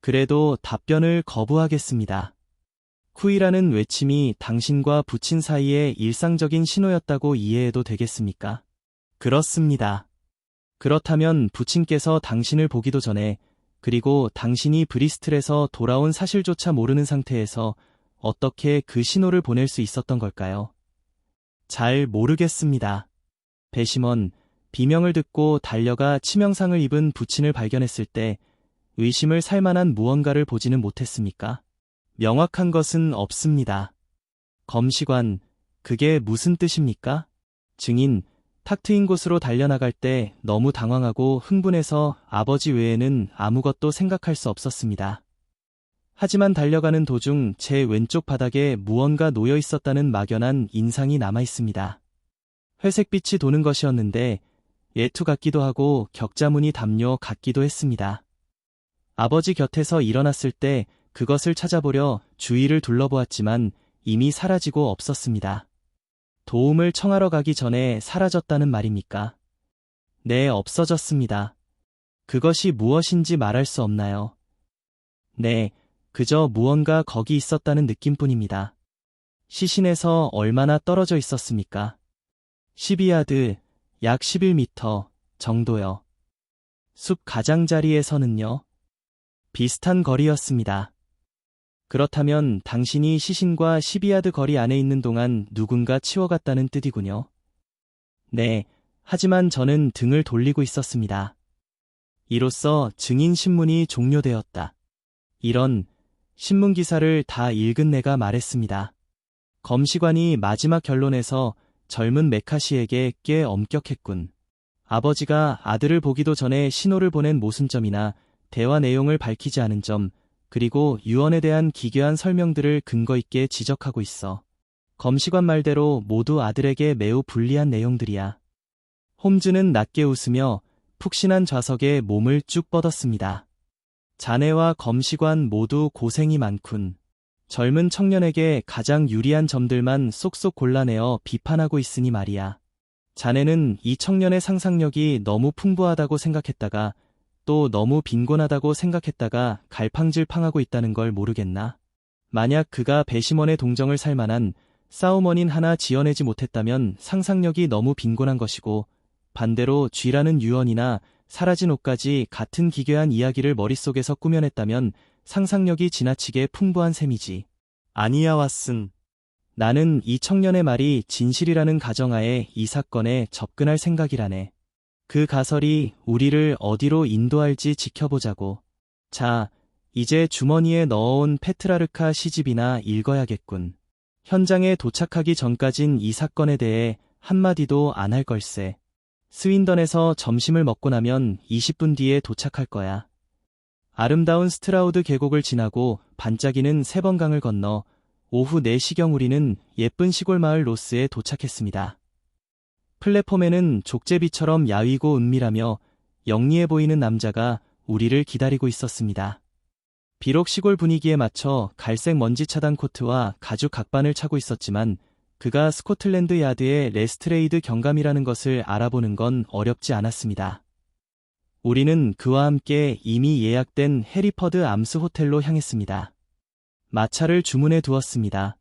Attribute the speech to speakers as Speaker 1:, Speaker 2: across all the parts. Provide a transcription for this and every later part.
Speaker 1: 그래도 답변을 거부하겠습니다. 쿠이라는 외침이 당신과 부친 사이의 일상적인 신호였다고 이해해도 되겠습니까? 그렇습니다. 그렇다면 부친께서 당신을 보기도 전에, 그리고 당신이 브리스틀에서 돌아온 사실조차 모르는 상태에서 어떻게 그 신호를 보낼 수 있었던 걸까요? 잘 모르겠습니다. 배심원, 비명을 듣고 달려가 치명상을 입은 부친을 발견했을 때 의심을 살 만한 무언가를 보지는 못했습니까? 명확한 것은 없습니다. 검시관, 그게 무슨 뜻입니까? 증인, 탁 트인 곳으로 달려나갈 때 너무 당황하고 흥분해서 아버지 외에는 아무것도 생각할 수 없었습니다. 하지만 달려가는 도중 제 왼쪽 바닥에 무언가 놓여 있었다는 막연한 인상이 남아 있습니다. 회색빛이 도는 것이었는데 예투 같기도 하고 격자무늬 담요 같기도 했습니다. 아버지 곁에서 일어났을 때 그것을 찾아보려 주위를 둘러보았지만 이미 사라지고 없었습니다. 도움을 청하러 가기 전에 사라졌다는 말입니까? 네, 없어졌습니다. 그것이 무엇인지 말할 수 없나요? 네, 그저 무언가 거기 있었다는 느낌뿐입니다. 시신에서 얼마나 떨어져 있었습니까? 12야드, 약 11m 정도요. 숲 가장자리에서는요? 비슷한 거리였습니다. 그렇다면 당신이 시신과 12야드 거리 안에 있는 동안 누군가 치워갔다는 뜻이군요. 네, 하지만 저는 등을 돌리고 있었습니다. 이로써 증인 신문이 종료되었다. 이런 신문 기사를 다 읽은 내가 말했습니다. 검시관이 마지막 결론에서 젊은 메카시에게 꽤 엄격했군. 아버지가 아들을 보기도 전에 신호를 보낸 모순점이나 대화 내용을 밝히지 않은 점, 그리고 유언에 대한 기괴한 설명들을 근거 있게 지적하고 있어. 검시관 말대로 모두 아들에게 매우 불리한 내용들이야. 홈즈는 낮게 웃으며 푹신한 좌석에 몸을 쭉 뻗었습니다. 자네와 검시관 모두 고생이 많군. 젊은 청년에게 가장 유리한 점들만 쏙쏙 골라내어 비판하고 있으니 말이야. 자네는 이 청년의 상상력이 너무 풍부하다고 생각했다가 또 너무 빈곤하다고 생각했다가 갈팡질팡하고 있다는 걸 모르겠나? 만약 그가 배심원의 동정을 살 만한 싸움원인 하나 지어내지 못했다면 상상력이 너무 빈곤한 것이고, 반대로 쥐라는 유언이나 사라진 옷까지 같은 기괴한 이야기를 머릿속에서 꾸며냈다면 상상력이 지나치게 풍부한 셈이지. 아니야, 왓슨. 나는 이 청년의 말이 진실이라는 가정하에 이 사건에 접근할 생각이라네. 그 가설이 우리를 어디로 인도할지 지켜보자고. 자, 이제 주머니에 넣어온 페트라르카 시집이나 읽어야겠군. 현장에 도착하기 전까진 이 사건에 대해 한마디도 안 할 걸세. 스윈던에서 점심을 먹고 나면 20분 뒤에 도착할 거야. 아름다운 스트라우드 계곡을 지나고 반짝이는 세번강을 건너 오후 4시경 우리는 예쁜 시골 마을 로스에 도착했습니다. 플랫폼에는 족제비처럼 야위고 은밀하며 영리해 보이는 남자가 우리를 기다리고 있었습니다. 비록 시골 분위기에 맞춰 갈색 먼지 차단 코트와 가죽 각반을 차고 있었지만 그가 스코틀랜드 야드의 레스트레이드 경감이라는 것을 알아보는 건 어렵지 않았습니다. 우리는 그와 함께 이미 예약된 해리퍼드 암스 호텔로 향했습니다. 마차를 주문해 두었습니다.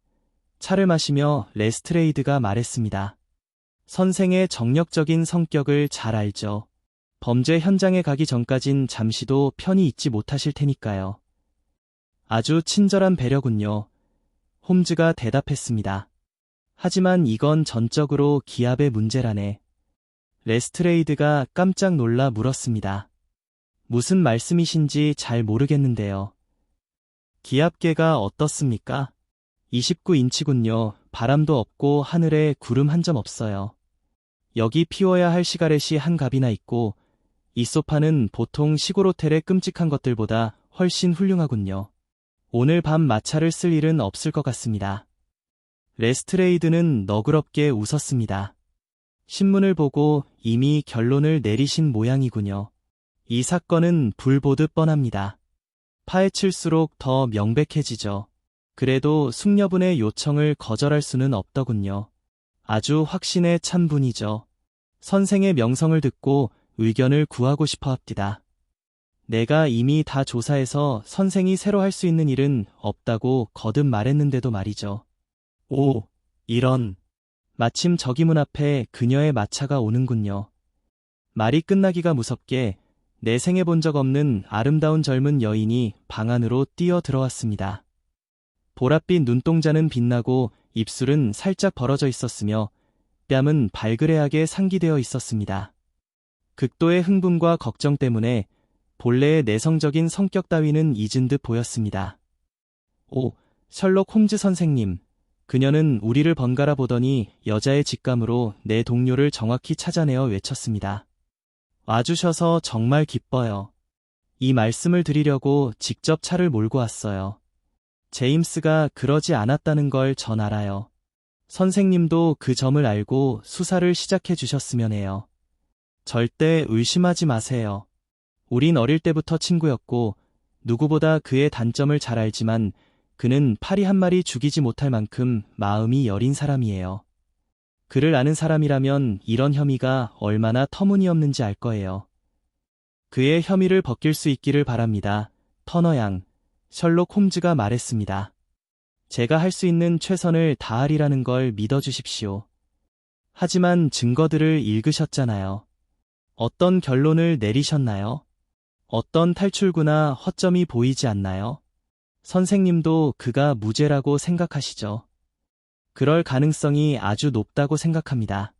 Speaker 1: 차를 마시며 레스트레이드가 말했습니다. 선생의 정력적인 성격을 잘 알죠. 범죄 현장에 가기 전까진 잠시도 편히 있지 못하실 테니까요. 아주 친절한 배려군요. 홈즈가 대답했습니다. 하지만 이건 전적으로 기압의 문제라네. 레스트레이드가 깜짝 놀라 물었습니다. 무슨 말씀이신지 잘 모르겠는데요. 기압계가 어떻습니까? 29인치군요. 바람도 없고 하늘에 구름 한 점 없어요. 여기 피워야 할 시가렛이 한 갑이나 있고 이 소파는 보통 시골 호텔의 끔찍한 것들보다 훨씬 훌륭하군요. 오늘 밤 마차를 쓸 일은 없을 것 같습니다. 레스트레이드는 너그럽게 웃었습니다. 신문을 보고 이미 결론을 내리신 모양이군요. 이 사건은 불 보듯 뻔합니다. 파헤칠수록 더 명백해지죠. 그래도 숙녀분의 요청을 거절할 수는 없더군요. 아주 확신에 찬 분이죠. 선생의 명성을 듣고 의견을 구하고 싶어 합디다. 내가 이미 다 조사해서 선생이 새로 할 수 있는 일은 없다고 거듭 말했는데도 말이죠. 오, 이런. 마침 저기 문 앞에 그녀의 마차가 오는군요. 말이 끝나기가 무섭게 내 생에 본 적 없는 아름다운 젊은 여인이 방 안으로 뛰어 들어왔습니다. 보랏빛 눈동자는 빛나고 입술은 살짝 벌어져 있었으며 뺨은 발그레하게 상기되어 있었습니다. 극도의 흥분과 걱정 때문에 본래의 내성적인 성격 따위는 잊은 듯 보였습니다. 오, 셜록 홈즈 선생님. 그녀는 우리를 번갈아 보더니 여자의 직감으로 내 동료를 정확히 찾아내어 외쳤습니다. 와주셔서 정말 기뻐요. 이 말씀을 드리려고 직접 차를 몰고 왔어요. 제임스가 그러지 않았다는 걸 전 알아요. 선생님도 그 점을 알고 수사를 시작해 주셨으면 해요. 절대 의심하지 마세요. 우린 어릴 때부터 친구였고 누구보다 그의 단점을 잘 알지만 그는 파리 한 마리 죽이지 못할 만큼 마음이 여린 사람이에요. 그를 아는 사람이라면 이런 혐의가 얼마나 터무니없는지 알 거예요. 그의 혐의를 벗길 수 있기를 바랍니다. 터너 양, 셜록 홈즈가 말했습니다. 제가 할 수 있는 최선을 다하리라는 걸 믿어주십시오. 하지만 증거들을 읽으셨잖아요. 어떤 결론을 내리셨나요? 어떤 탈출구나 허점이 보이지 않나요? 선생님도 그가 무죄라고 생각하시죠? 그럴 가능성이 아주 높다고 생각합니다.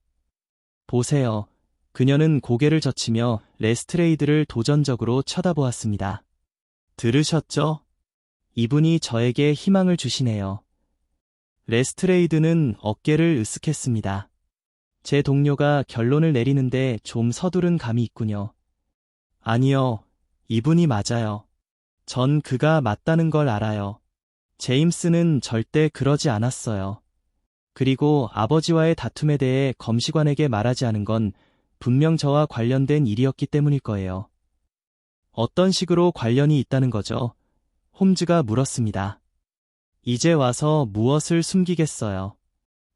Speaker 1: 보세요. 그녀는 고개를 젖히며 레스트레이드를 도전적으로 쳐다보았습니다. 들으셨죠? 이분이 저에게 희망을 주시네요. 레스트레이드는 어깨를 으쓱했습니다. 제 동료가 결론을 내리는데 좀 서두른 감이 있군요. 아니요, 이분이 맞아요. 전 그가 맞다는 걸 알아요. 제임스는 절대 그러지 않았어요. 그리고 아버지와의 다툼에 대해 검시관에게 말하지 않은 건 분명 저와 관련된 일이었기 때문일 거예요. 어떤 식으로 관련이 있다는 거죠? 홈즈가 물었습니다. 이제 와서 무엇을 숨기겠어요.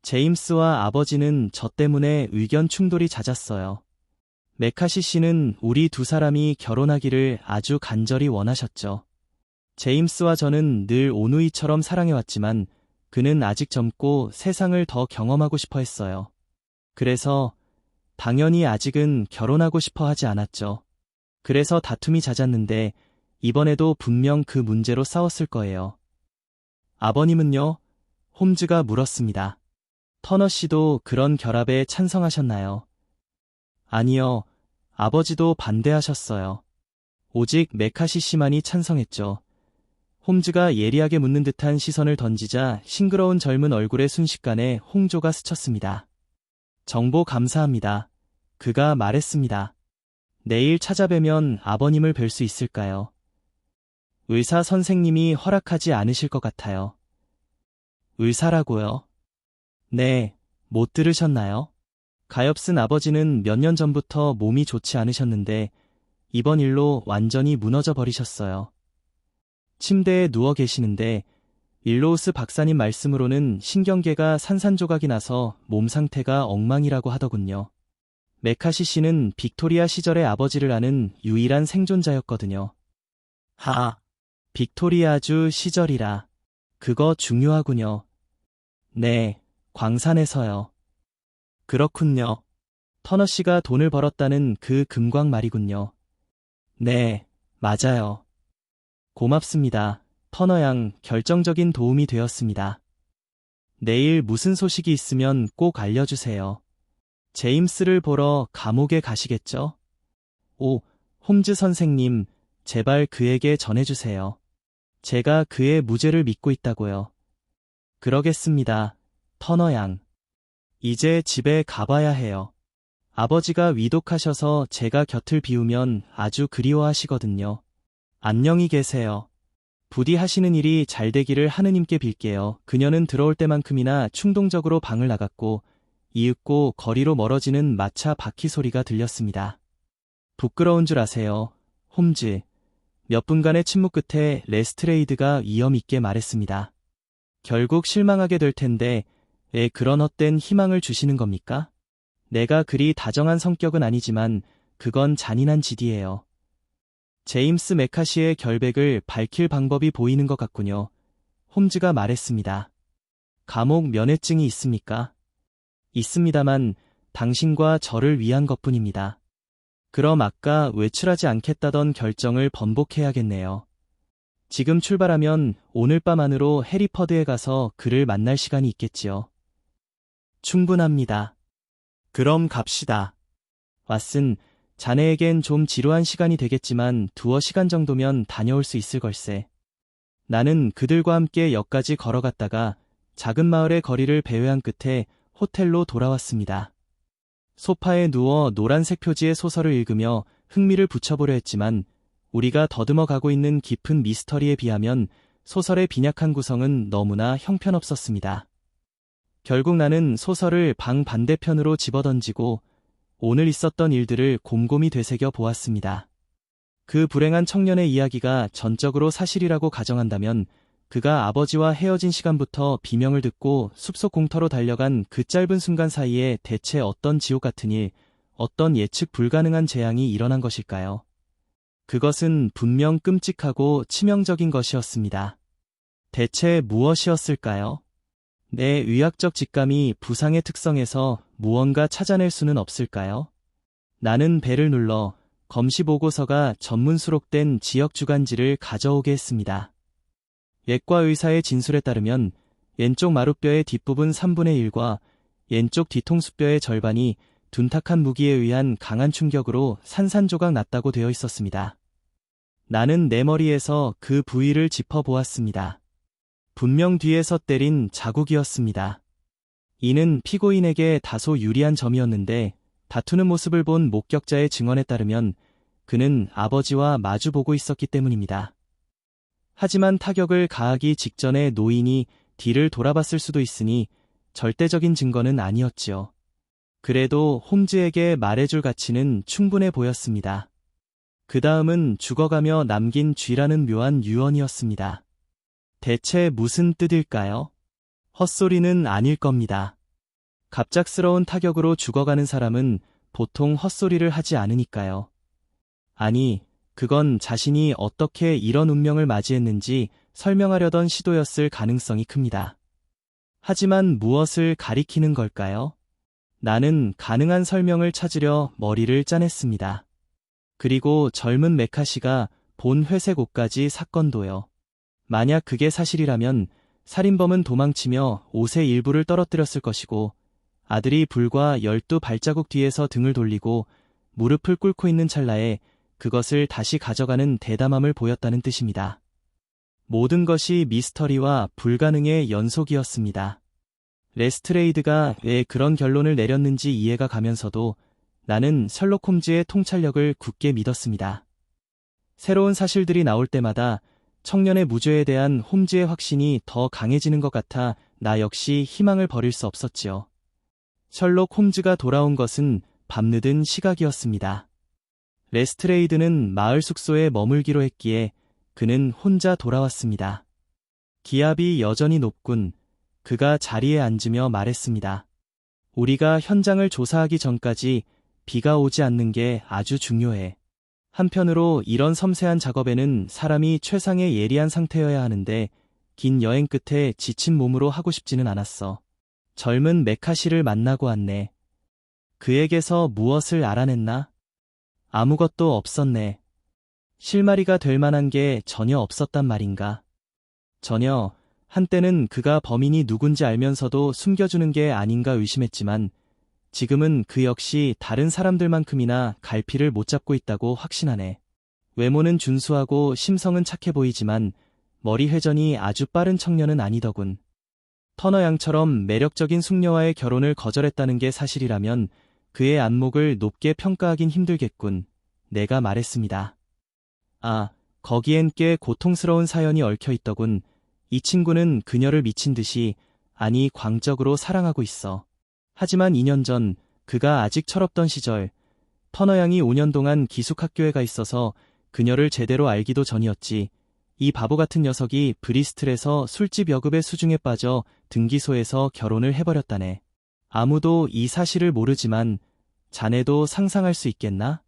Speaker 1: 제임스와 아버지는 저 때문에 의견 충돌이 잦았어요. 메카시 씨는 우리 두 사람이 결혼하기를 아주 간절히 원하셨죠. 제임스와 저는 늘 오누이처럼 사랑해왔지만 그는 아직 젊고 세상을 더 경험하고 싶어 했어요. 그래서 당연히 아직은 결혼하고 싶어 하지 않았죠. 그래서 다툼이 잦았는데 이번에도 분명 그 문제로 싸웠을 거예요. 아버님은요? 홈즈가 물었습니다. 터너 씨도 그런 결합에 찬성하셨나요? 아니요. 아버지도 반대하셨어요. 오직 메카시 씨만이 찬성했죠. 홈즈가 예리하게 묻는 듯한 시선을 던지자 싱그러운 젊은 얼굴의 순식간에 홍조가 스쳤습니다. 정보 감사합니다. 그가 말했습니다. 내일 찾아뵈면 아버님을 뵐 수 있을까요? 의사 선생님이 허락하지 않으실 것 같아요. 의사라고요? 네, 못 들으셨나요? 가엾은 아버지는 몇 년 전부터 몸이 좋지 않으셨는데 이번 일로 완전히 무너져 버리셨어요. 침대에 누워 계시는데 윌로우스 박사님 말씀으로는 신경계가 산산조각이 나서 몸 상태가 엉망이라고 하더군요. 메카시 씨는 빅토리아 시절의 아버지를 아는 유일한 생존자였거든요. 빅토리아주 시절이라. 그거 중요하군요. 네, 광산에서요. 그렇군요. 터너 씨가 돈을 벌었다는 그 금광 말이군요. 네, 맞아요. 고맙습니다. 터너 양, 결정적인 도움이 되었습니다. 내일 무슨 소식이 있으면 꼭 알려주세요. 제임스를 보러 감옥에 가시겠죠? 오, 홈즈 선생님, 제발 그에게 전해주세요. 제가 그의 무죄를 믿고 있다고요. 그러겠습니다. 터너 양. 이제 집에 가봐야 해요. 아버지가 위독하셔서 제가 곁을 비우면 아주 그리워하시거든요. 안녕히 계세요. 부디 하시는 일이 잘 되기를 하느님께 빌게요. 그녀는 들어올 때만큼이나 충동적으로 방을 나갔고 이윽고 거리로 멀어지는 마차 바퀴 소리가 들렸습니다. 부끄러운 줄 아세요, 홈즈. 몇 분간의 침묵 끝에 레스트레이드가 위험 있게 말했습니다. 결국 실망하게 될 텐데 왜 그런 헛된 희망을 주시는 겁니까? 내가 그리 다정한 성격은 아니지만 그건 잔인한 짓이에요. 제임스 메카시의 결백을 밝힐 방법이 보이는 것 같군요. 홈즈가 말했습니다. 감옥 면회증이 있습니까? 있습니다만 당신과 저를 위한 것뿐입니다. 그럼 아까 외출하지 않겠다던 결정을 번복해야겠네요. 지금 출발하면 오늘 밤 안으로 해리퍼드에 가서 그를 만날 시간이 있겠지요. 충분합니다. 그럼 갑시다. 왓슨, 자네에겐 좀 지루한 시간이 되겠지만 두어 시간 정도면 다녀올 수 있을 걸세. 나는 그들과 함께 역까지 걸어갔다가 작은 마을의 거리를 배회한 끝에 호텔로 돌아왔습니다. 소파에 누워 노란색 표지의 소설을 읽으며 흥미를 붙여보려 했지만 우리가 더듬어 가고 있는 깊은 미스터리에 비하면 소설의 빈약한 구성은 너무나 형편없었습니다. 결국 나는 소설을 방 반대편으로 집어던지고 오늘 있었던 일들을 곰곰이 되새겨 보았습니다. 그 불행한 청년의 이야기가 전적으로 사실이라고 가정한다면 그가 아버지와 헤어진 시간부터 비명을 듣고 숲속 공터로 달려간 그 짧은 순간 사이에 대체 어떤 지옥 같은 일, 어떤 예측 불가능한 재앙이 일어난 것일까요? 그것은 분명 끔찍하고 치명적인 것이었습니다. 대체 무엇이었을까요? 내 의학적 직감이 부상의 특성에서 무언가 찾아낼 수는 없을까요? 나는 배를 눌러 검시 보고서가 전문 수록된 지역 주간지를 가져오게 했습니다. 외과 의사의 진술에 따르면 왼쪽 마룻뼈의 뒷부분 3분의 1과 왼쪽 뒤통수뼈의 절반이 둔탁한 무기에 의한 강한 충격으로 산산조각 났다고 되어 있었습니다. 나는 내 머리에서 그 부위를 짚어보았습니다. 분명 뒤에서 때린 자국이었습니다. 이는 피고인에게 다소 유리한 점이었는데 다투는 모습을 본 목격자의 증언에 따르면 그는 아버지와 마주보고 있었기 때문입니다. 하지만 타격을 가하기 직전에 노인이 뒤를 돌아봤을 수도 있으니 절대적인 증거는 아니었지요. 그래도 홈즈에게 말해줄 가치는 충분해 보였습니다. 그 다음은 죽어가며 남긴 쥐라는 묘한 유언이었습니다. 대체 무슨 뜻일까요? 헛소리는 아닐 겁니다. 갑작스러운 타격으로 죽어가는 사람은 보통 헛소리를 하지 않으니까요. 아니, 그건 자신이 어떻게 이런 운명을 맞이했는지 설명하려던 시도였을 가능성이 큽니다. 하지만 무엇을 가리키는 걸까요? 나는 가능한 설명을 찾으려 머리를 짜냈습니다. 그리고 젊은 메카시가 본 회색 옷까지 사건도요. 만약 그게 사실이라면 살인범은 도망치며 옷의 일부를 떨어뜨렸을 것이고 아들이 불과 12발자국 뒤에서 등을 돌리고 무릎을 꿇고 있는 찰나에 그것을 다시 가져가는 대담함을 보였다는 뜻입니다. 모든 것이 미스터리와 불가능의 연속이었습니다. 레스트레이드가 왜 그런 결론을 내렸는지 이해가 가면서도 나는 셜록 홈즈의 통찰력을 굳게 믿었습니다. 새로운 사실들이 나올 때마다 청년의 무죄에 대한 홈즈의 확신이 더 강해지는 것 같아 나 역시 희망을 버릴 수 없었지요. 셜록 홈즈가 돌아온 것은 밤늦은 시각이었습니다. 레스트레이드는 마을 숙소에 머물기로 했기에 그는 혼자 돌아왔습니다. 기압이 여전히 높군. 그가 자리에 앉으며 말했습니다. 우리가 현장을 조사하기 전까지 비가 오지 않는 게 아주 중요해. 한편으로 이런 섬세한 작업에는 사람이 최상의 예리한 상태여야 하는데 긴 여행 끝에 지친 몸으로 하고 싶지는 않았어. 젊은 메카시를 만나고 왔네. 그에게서 무엇을 알아냈나? 아무것도 없었네. 실마리가 될 만한 게 전혀 없었단 말인가? 전혀. 한때는 그가 범인이 누군지 알면서도 숨겨주는 게 아닌가 의심했지만 지금은 그 역시 다른 사람들만큼이나 갈피를 못 잡고 있다고 확신하네. 외모는 준수하고 심성은 착해 보이지만 머리 회전이 아주 빠른 청년은 아니더군. 터너 양처럼 매력적인 숙녀와의 결혼을 거절했다는 게 사실이라면 그의 안목을 높게 평가하긴 힘들겠군. 내가 말했습니다. 아, 거기엔 꽤 고통스러운 사연이 얽혀 있더군. 이 친구는 그녀를 미친 듯이, 아니 광적으로 사랑하고 있어. 하지만 2년 전 그가 아직 철없던 시절 터너 양이 5년 동안 기숙학교에 가 있어서 그녀를 제대로 알기도 전이었지. 이 바보 같은 녀석이 브리스틀에서 술집 여급의 수중에 빠져 등기소에서 결혼을 해버렸다네. 아무도 이 사실을 모르지만 자네도 상상할 수 있겠나?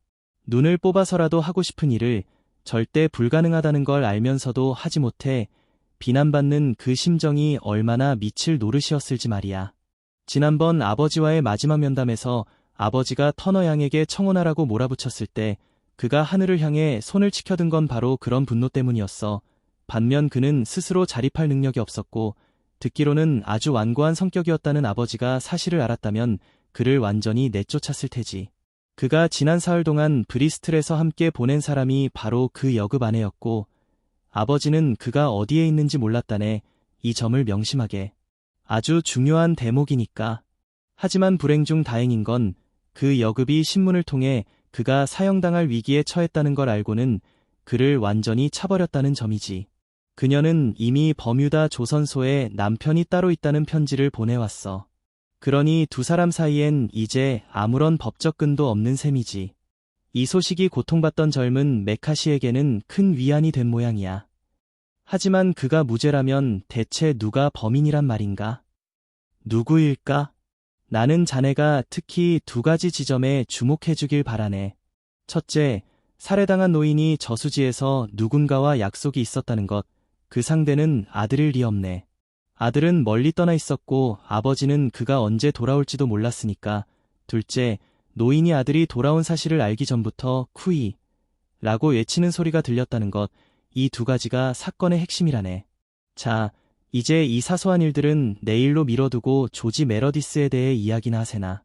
Speaker 1: 눈을 뽑아서라도 하고 싶은 일을 절대 불가능하다는 걸 알면서도 하지 못해 비난받는 그 심정이 얼마나 미칠 노릇이었을지 말이야. 지난번 아버지와의 마지막 면담에서 아버지가 터너 양에게 청혼하라고 몰아붙였을 때 그가 하늘을 향해 손을 치켜든 건 바로 그런 분노 때문이었어. 반면 그는 스스로 자립할 능력이 없었고 듣기로는 아주 완고한 성격이었다는 아버지가 사실을 알았다면 그를 완전히 내쫓았을 테지. 그가 지난 사흘 동안 브리스틀에서 함께 보낸 사람이 바로 그 여급 아내였고 아버지는 그가 어디에 있는지 몰랐다네. 이 점을 명심하게. 아주 중요한 대목이니까. 하지만 불행 중 다행인 건 그 여급이 신문을 통해 그가 사형당할 위기에 처했다는 걸 알고는 그를 완전히 차버렸다는 점이지. 그녀는 이미 버뮤다 조선소에 남편이 따로 있다는 편지를 보내왔어. 그러니 두 사람 사이엔 이제 아무런 법적 끈도 없는 셈이지. 이 소식이 고통받던 젊은 메카시에게는 큰 위안이 된 모양이야. 하지만 그가 무죄라면 대체 누가 범인이란 말인가? 누구일까? 나는 자네가 특히 두 가지 지점에 주목해주길 바라네. 첫째, 살해당한 노인이 저수지에서 누군가와 약속이 있었다는 것. 그 상대는 아들일 리 없네. 아들은 멀리 떠나 있었고 아버지는 그가 언제 돌아올지도 몰랐으니까. 둘째, 노인이 아들이 돌아온 사실을 알기 전부터 쿠이 라고 외치는 소리가 들렸다는 것. 이 두 가지가 사건의 핵심이라네. 자, 이제 이 사소한 일들은 내일로 미뤄두고 조지 메러디스에 대해 이야기나 하세나.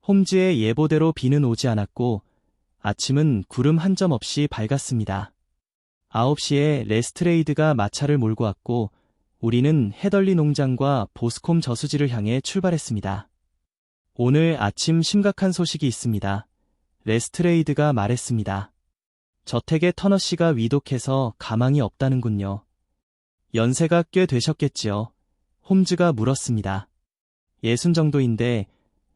Speaker 1: 홈즈의 예보대로 비는 오지 않았고 아침은 구름 한 점 없이 밝았습니다. 9시에 레스트레이드가 마차를 몰고 왔고 우리는 헤덜리 농장과 보스콤 저수지를 향해 출발했습니다. 오늘 아침 심각한 소식이 있습니다. 레스트레이드가 말했습니다. 저택의 터너 씨가 위독해서 가망이 없다는군요. 연세가 꽤 되셨겠지요. 홈즈가 물었습니다. 60 정도인데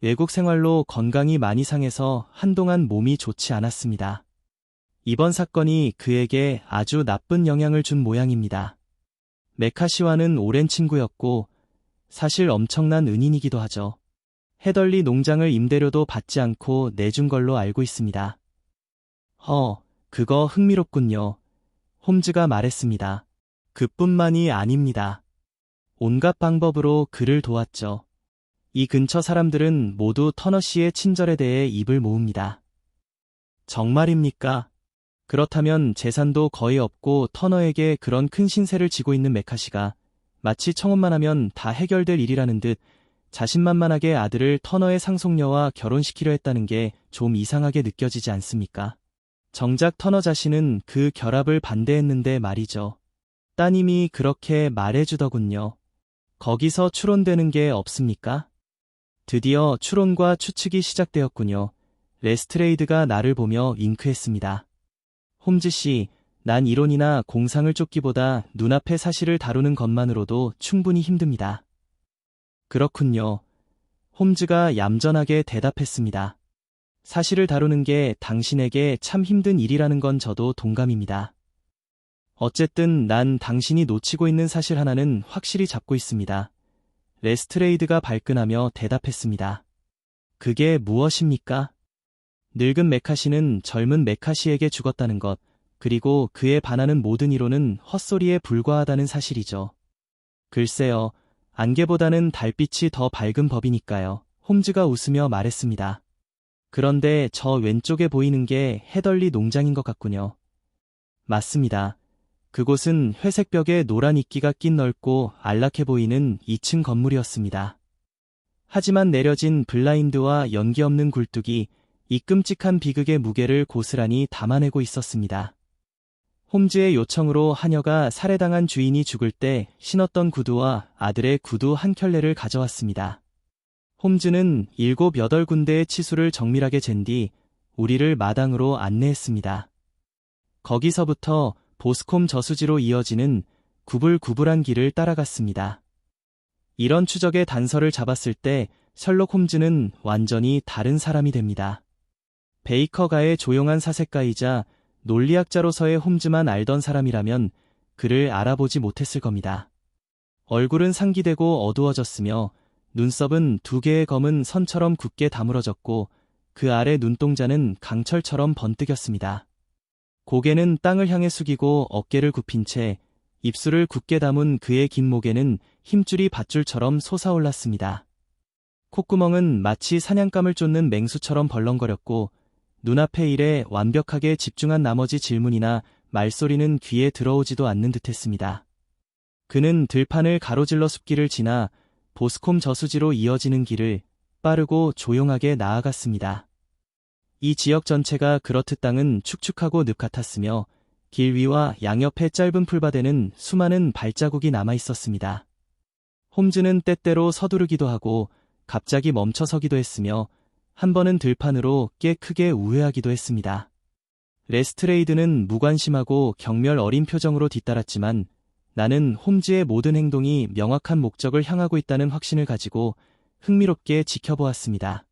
Speaker 1: 외국 생활로 건강이 많이 상해서 한동안 몸이 좋지 않았습니다. 이번 사건이 그에게 아주 나쁜 영향을 준 모양입니다. 메카시와는 오랜 친구였고 사실 엄청난 은인이기도 하죠. 헤덜리 농장을 임대료도 받지 않고 내준 걸로 알고 있습니다. 그거 흥미롭군요. 홈즈가 말했습니다. 그뿐만이 아닙니다. 온갖 방법으로 그를 도왔죠. 이 근처 사람들은 모두 터너 씨의 친절에 대해 입을 모읍니다. 정말입니까? 그렇다면 재산도 거의 없고 터너에게 그런 큰 신세를 지고 있는 메카시가 마치 청혼만 하면 다 해결될 일이라는 듯 자신만만하게 아들을 터너의 상속녀와 결혼시키려 했다는 게 좀 이상하게 느껴지지 않습니까? 정작 터너 자신은 그 결합을 반대했는데 말이죠. 따님이 그렇게 말해주더군요. 거기서 추론되는 게 없습니까? 드디어 추론과 추측이 시작되었군요. 레스트레이드가 나를 보며 윙크했습니다. 홈즈 씨, 난 이론이나 공상을 쫓기보다 눈앞의 사실을 다루는 것만으로도 충분히 힘듭니다. 그렇군요. 홈즈가 얌전하게 대답했습니다. 사실을 다루는 게 당신에게 참 힘든 일이라는 건 저도 동감입니다. 어쨌든 난 당신이 놓치고 있는 사실 하나는 확실히 잡고 있습니다. 레스트레이드가 발끈하며 대답했습니다. 그게 무엇입니까? 늙은 메카시는 젊은 메카시에게 죽었다는 것, 그리고 그에 반하는 모든 이론은 헛소리에 불과하다는 사실이죠. 글쎄요, 안개보다는 달빛이 더 밝은 법이니까요. 홈즈가 웃으며 말했습니다. 그런데 저 왼쪽에 보이는 게 헤덜리 농장인 것 같군요. 맞습니다. 그곳은 회색 벽에 노란 이끼가 낀 넓고 안락해 보이는 2층 건물이었습니다. 하지만 내려진 블라인드와 연기 없는 굴뚝이 이 끔찍한 비극의 무게를 고스란히 담아내고 있었습니다. 홈즈의 요청으로 하녀가 살해당한 주인이 죽을 때 신었던 구두와 아들의 구두 한 켤레를 가져왔습니다. 홈즈는 7, 8군데의 치수를 정밀하게 잰 뒤 우리를 마당으로 안내했습니다. 거기서부터 보스콤 저수지로 이어지는 구불구불한 길을 따라갔습니다. 이런 추적의 단서를 잡았을 때 셜록 홈즈는 완전히 다른 사람이 됩니다. 베이커가의 조용한 사색가이자 논리학자로서의 홈즈만 알던 사람이라면 그를 알아보지 못했을 겁니다. 얼굴은 상기되고 어두워졌으며 눈썹은 2개의 검은 선처럼 굳게 다물어졌고 그 아래 눈동자는 강철처럼 번뜩였습니다. 고개는 땅을 향해 숙이고 어깨를 굽힌 채 입술을 굳게 다문 그의 긴 목에는 힘줄이 밧줄처럼 솟아올랐습니다. 콧구멍은 마치 사냥감을 쫓는 맹수처럼 벌렁거렸고 눈앞의 일에 완벽하게 집중한 나머지 질문이나 말소리는 귀에 들어오지도 않는 듯했습니다. 그는 들판을 가로질러 숲길을 지나 보스콤 저수지로 이어지는 길을 빠르고 조용하게 나아갔습니다. 이 지역 전체가 그렇듯 땅은 축축하고 늪 같았으며 길 위와 양옆의 짧은 풀밭에는 수많은 발자국이 남아 있었습니다. 홈즈는 때때로 서두르기도 하고 갑자기 멈춰서기도 했으며 한 번은 들판으로 꽤 크게 우회하기도 했습니다. 레스트레이드는 무관심하고 경멸 어린 표정으로 뒤따랐지만 나는 홈즈의 모든 행동이 명확한 목적을 향하고 있다는 확신을 가지고 흥미롭게 지켜보았습니다.